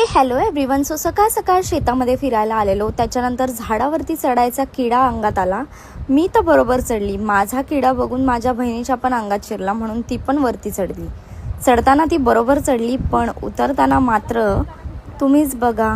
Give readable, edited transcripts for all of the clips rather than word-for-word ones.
हे hello everyone. So सकाळ सकाळ शेतामध्ये फिरायला आलेलो. त्याच्यानंतर झाडावरती चढायचा किडा अंगात आला. मी तर बरोबर चढली. माझा किडा बघून माझ्या बहिणीच्या पण अंगात शिरला, म्हणून ती पण वरती चढली. चढताना ती बरोबर चढली, पण उतरताना मात्र तुम्हीच बघा.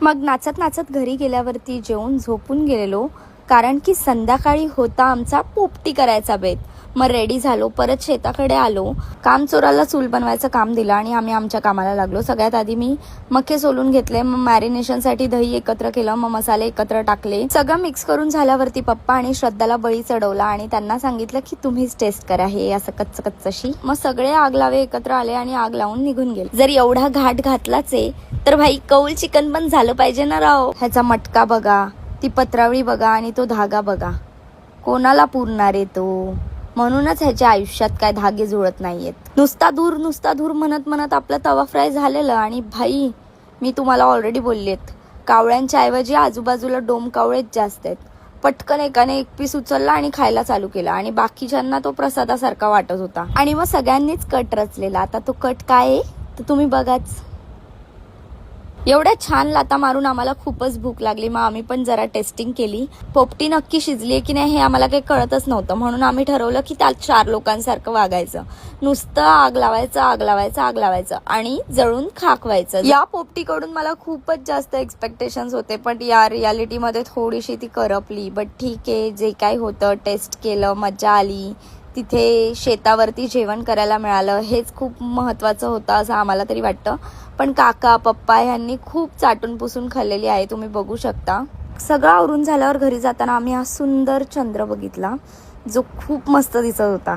मग नाचत नाचत घरी गेल्यावरती जेवून झोपून गेलेलो, कारण की संध्याकाळी होता आमचा पोपटी करायचा बेत. मग रेडी झालो, परत शेताकडे आलो. काम चोराला चूल बनवायचं काम दिलं आणि आम्ही आमच्या कामाला लागलो. सगळ्यात आधी मी मके सोलून घेतले, मग मॅरिनेशनसाठी दही एकत्र केलं, मग मसाले एकत्र टाकले. सगळं मिक्स करून झाल्यावरती पप्पा आणि श्रद्धाला बळी चढवला आणि त्यांना सांगितलं की तुम्हीच टेस्ट करा हे असं कच्च कच्चशी. मग सगळे आग लावे एकत्र आले आणि आग लावून निघून गेले. जर एवढा घाट घातलाच आहे तर भाई कौल चिकन पण झालं पाहिजे ना राव. ह्याचा मटका बघा, ती पत्रावळी बघा आणि तो धागा बघा. कोणाला पुरणार आहे तो? म्हणूनच ह्याच्या आयुष्यात काय धागे जुळत नाहीयेत. नुसता दूर म्हणत म्हणत आपला तवा फ्राय झालेलं. आणि भाई मी तुम्हाला ऑलरेडी बोललेत, कावळ्यांच्या ऐवजी आजूबाजूला डोम कावळेच जास्त आहेत. पटकन एकाने एक पीस उचलला आणि खायला चालू केला आणि बाकीच्यांना तो प्रसादासारखा वाटत होता. आणि मग सगळ्यांनीच कट रचलेला. आता तो कट काय आहे तर तुम्ही बघाच. एवढ्या छान लाता मारून आम्हाला खूपच भूक लागली. मग आम्ही पण जरा टेस्टिंग केली. पोपटी नक्की शिजली आहे की नाही हे आम्हाला काही कळतच नव्हतं, म्हणून आम्ही ठरवलं की त्यात 4 लोकांसारखं वागायचं. नुसतं आग लावायचं आणि जळून खाक व्हायचं. या पोपटीकडून मला खूपच जास्त एक्सपेक्टेशन्स होते, पण या रियालिटीमध्ये थोडीशी ती करपली. बट ठीक आहे, जे काय होतं टेस्ट केलं, मजा आली. तिथे शेतावरती जेवण करायला मिळालं, हेच खूप महत्त्वाचं होतं असं आम्हाला तरी वाटतं. पण काका पप्पा यांनी खूप चाटून पुसून खाल्लेली आहे, तुम्ही बघू शकता. सगळं आवरून झाल्यावर घरी जाताना आम्ही हा सुंदर चंद्र बघितला, जो खूप मस्त दिसत होता.